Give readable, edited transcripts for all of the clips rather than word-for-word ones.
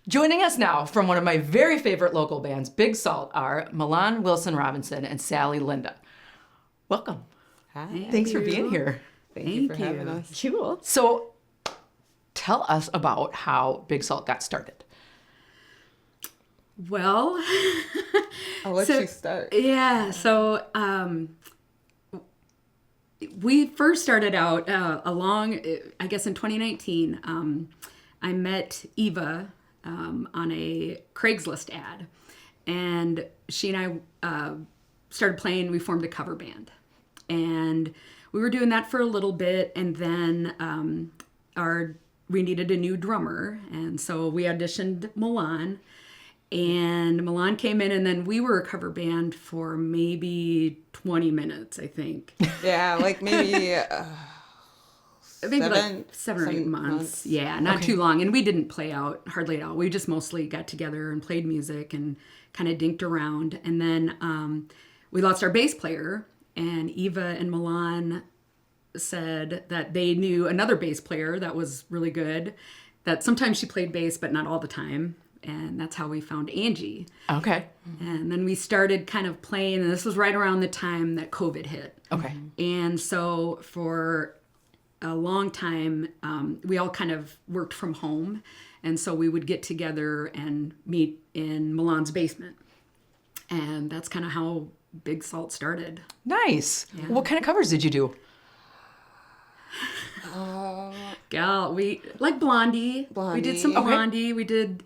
Joining us now from one of my very favorite local bands, Big Salt, are Milan Wilson Robinson and Sally Linda. Welcome. Hi. Thanks for being here. Thank you for having us. Cool. So tell us about how Big Salt got started. Well, I'll let you start. Yeah. So we first started out I guess in 2019. I met Eva on a Craigslist ad, and she and I started playing. We formed a cover band, and we were doing that for a little bit, and then we needed a new drummer, and so we auditioned Milan. And Milan came in, and then we were a cover band for maybe 20 minutes, I think. Yeah, like maybe Like 7 or 8 months. Yeah, not too long. And we didn't play out hardly at all. We just mostly got together and played music and kind of dinked around. And then we lost our bass player, and Eva and Milan said that they knew another bass player that was really good, that sometimes she played bass, but not all the time. And that's how we found Angie. Okay. And then we started kind of playing, and this was right around the time that COVID hit. Okay. And so for a long time, we all kind of worked from home. And so we would get together and meet in Milan's basement. And that's kind of how Big Salt started. Nice. Yeah. What kind of covers did you do? Gal, we like Blondie. We did some Blondie. We did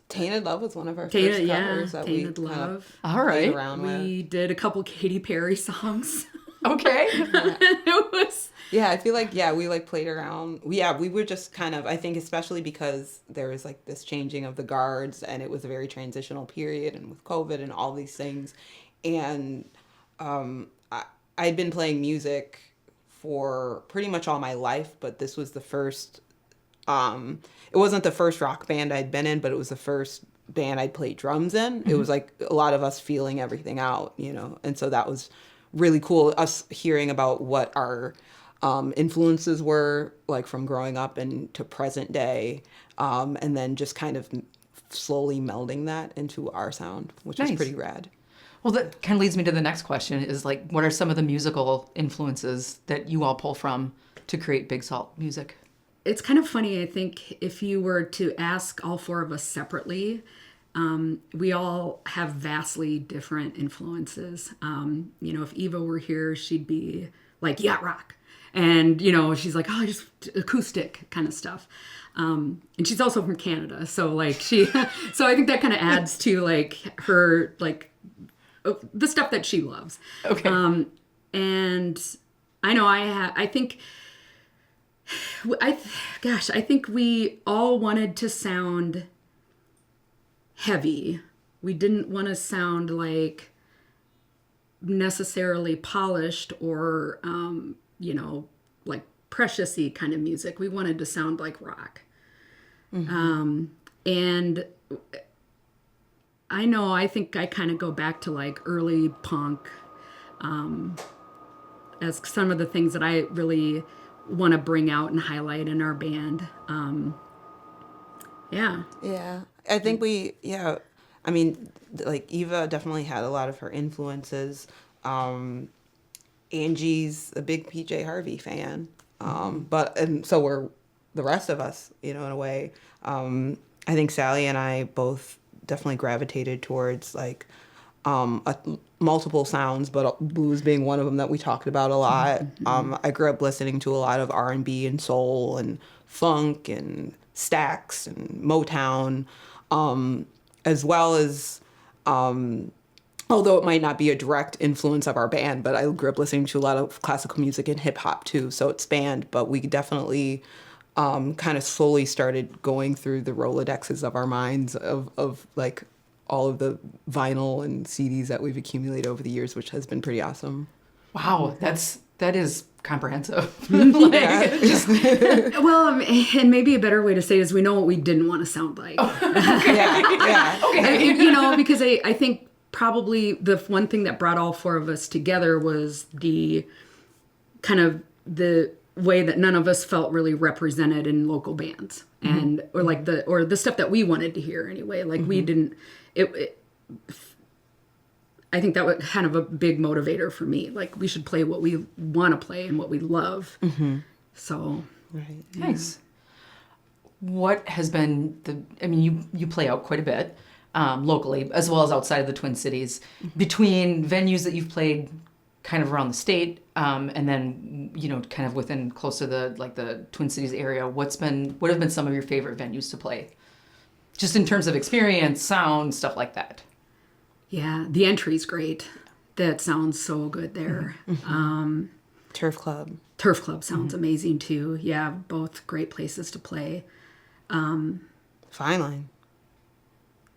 Tainted Love was one of our first covers that Tainted we Love. All right. Around We did a couple Katy Perry songs. Okay. It was... Yeah, I feel like, we like played around. We were just kind of, I think especially because there was like this changing of the guards, and it was a very transitional period, and with COVID and all these things. And I'd been playing music for pretty much all my life, but this was the first, it wasn't the first rock band I'd been in, but it was the first band I'd played drums in. Mm-hmm. It was like a lot of us feeling everything out, and so that was really cool, us hearing about what our influences were, like from growing up and to present day, and then just kind of slowly melding that into our sound, which is pretty rad. Well, that kind of leads me to the next question is like, what are some of the musical influences that you all pull from to create Big Salt music? It's kind of funny, I think, if you were to ask all four of us separately, we all have vastly different influences. If Eva were here, she'd be like yacht rock. And, she's like, oh, just acoustic kind of stuff. And she's also from Canada. So like so I think that kind of adds to like her, like the stuff that she loves. Okay. And I know I think we all wanted to sound heavy. We didn't want to sound like necessarily polished or, like precious-y kind of music. We wanted to sound like rock. Mm-hmm. And I think I kind of go back to like early punk as some of the things that I really want to bring out and highlight in our band. Yeah. I think like Eva definitely had a lot of her influences. Angie's a big PJ Harvey fan. And so were the rest of us, in a way. I think Sally and I both definitely gravitated towards like multiple sounds, but blues being one of them that we talked about a lot. Mm-hmm. I grew up listening to a lot of R&B and soul and funk and Stax and Motown, as well as, although it might not be a direct influence of our band, but I grew up listening to a lot of classical music and hip hop too. So it spanned, but we definitely kind of slowly started going through the Rolodexes of our minds of like all of the vinyl and CDs that we've accumulated over the years, which has been pretty awesome. Wow, that is comprehensive. Well, and maybe a better way to say it is we know what we didn't want to sound like. Oh, okay. Yeah. Okay. Because I think probably the one thing that brought all four of us together was the kind of the way that none of us felt really represented in local bands, and or like the stuff that we wanted to hear anyway. Like we didn't. I think that was kind of a big motivator for me. Like we should play what we want to play and what we love. So Right. Nice. What has been I mean, you play out quite a bit locally as well as outside of the Twin Cities. Between venues that you've played kind of around the state and then, kind of within close to the Twin Cities area, what have been some of your favorite venues to play? Just in terms of experience, sound, stuff like that. yeah, the entry's great. That sounds so good there. Turf Club. Turf Club sounds amazing too. Yeah, both great places to play. Fine Line.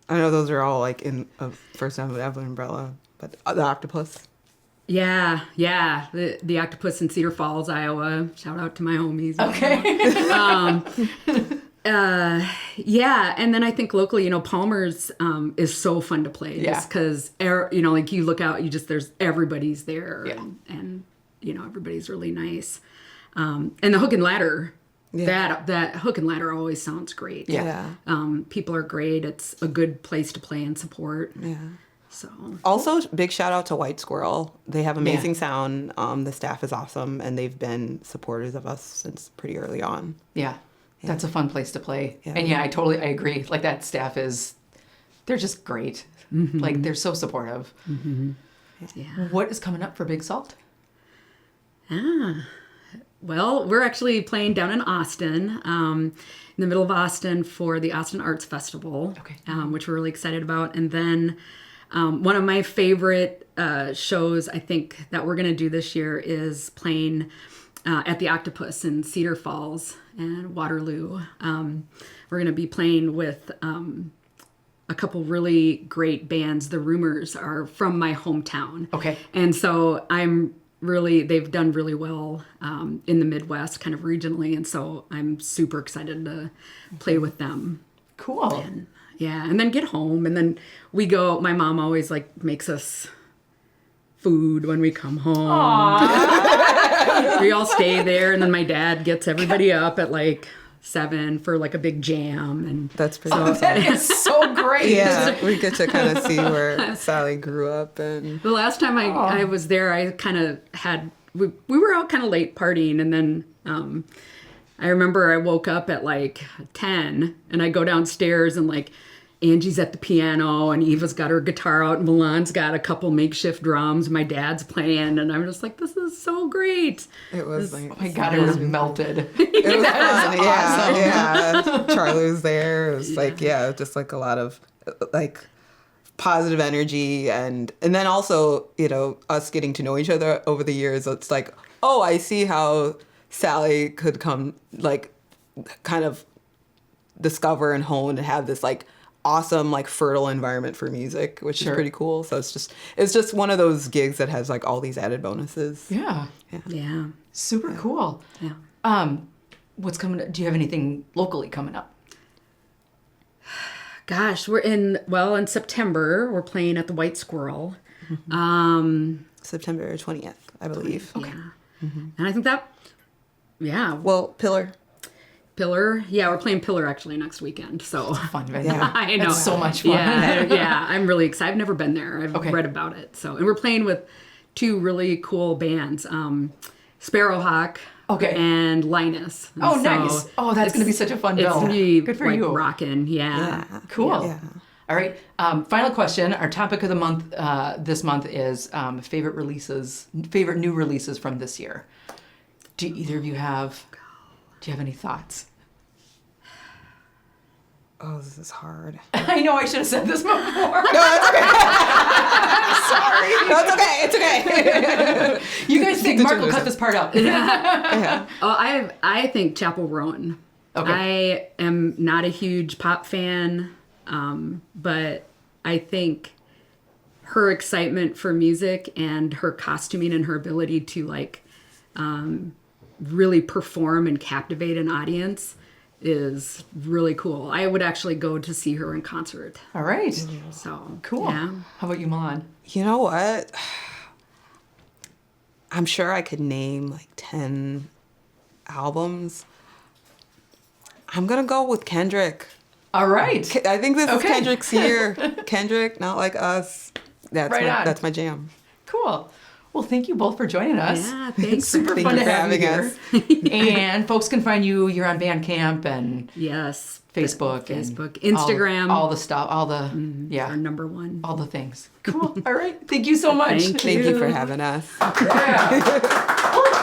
I know those are all like in a first time with Evelyn Umbrella, but the Octopus. Yeah. The Octopus in Cedar Falls, Iowa. Shout out to my homies. Okay. Yeah, and then I think locally, Palmer's is so fun to play. Yeah. Just because, like you look out, everybody's there, Yeah. and everybody's really nice. And the Hook and Ladder, that Hook and Ladder always sounds great. Yeah. People are great. It's a good place to play and support. Yeah. So Also, big shout out to White Squirrel. They have amazing Yeah. sound. The staff is awesome, and they've been supporters of us since pretty early on. Yeah. That's a fun place to play. Yeah. And I agree. Like that staff they're just great. Like they're so supportive. yeah. What is coming up for Big Salt? Well, we're actually playing down in Austin, in the middle of Austin for the Austin Arts Festival, Okay. Which we're really excited about. And then one of my favorite shows, I think, that we're going to do this year is playing at the Octopus in Cedar Falls and Waterloo. We're going to be playing with a couple really great bands. The Rumors are from my hometown. Okay. And so they've done really well in the Midwest, kind of regionally. And so I'm super excited to play with them. Cool. Yeah. And then get home. And then my mom always makes us food when we come home. We all stay there. And then my dad gets everybody up at 7 for a big jam. And That's pretty awesome. That is so great. Yeah, we get to kind of see where Sally grew up, and the last time I was there, I kind of we were out kind of late partying, and then I remember I woke up at 10, and I go downstairs, and Angie's at the piano, and Eva's got her guitar out, and Milan's got a couple makeshift drums. My dad's playing, and I'm just this is so great. it was Oh my God, it was melted. it was fun. awesome. Yeah. Charlie was there. It was just a lot of positive energy, and then also us getting to know each other over the years. It's oh, I see how Sally could come kind of discover and hone and have this awesome fertile environment for music, which Sure. is pretty cool. So it's just one of those gigs that has all these added bonuses. Yeah. Yeah. Super cool. Yeah. What's coming up? Do you have anything locally coming up? Gosh, we're in September, we're playing at the White Squirrel. September 20th, I believe. Yeah. And I think Well, Pillar. Pillar. Yeah, we're playing Pillar actually next weekend. So Fun venue. Yeah. I know. It's so much fun. Yeah, I'm really excited. I've never been there. I've Okay. read about it. So, and we're playing with two really cool bands, Sparrowhawk Okay. and Linus. Oh, So nice. Oh, that's going to be such a fun It's bill. gonna be Good for you. rocking. Yeah. Cool. Yeah. All right. Final question. Our topic of the month this month is favorite new releases from this year. Do either of you have any thoughts? Oh, this is hard. I know I should have said this before. No, that's okay. Sorry. No, it's okay. It's okay. You guys think the Mark will truth. cut this part out? Yeah. Oh, I think Chapel Roan. Okay. I am not a huge pop fan, but I think her excitement for music and her costuming and her ability to really perform and captivate an audience is really cool. I would actually go to see her in concert. All right. So Cool. Yeah. How about you, Milan? You know what? I'm sure I could name 10 albums, I'm gonna go with Kendrick. All right. I think this is Okay. Kendrick's year. Kendrick, Not Like Us. Right on. That's my jam. Cool. Well, thank you both for joining us. Yeah, thanks. It's super Thank fun you to for have you having here. And folks can find you. You're on Bandcamp and Yes. Facebook, and Instagram. all the stuff, all the Our number one. all the things. Cool. All right. Thank you so much. Thank Thank you for having us. Yeah.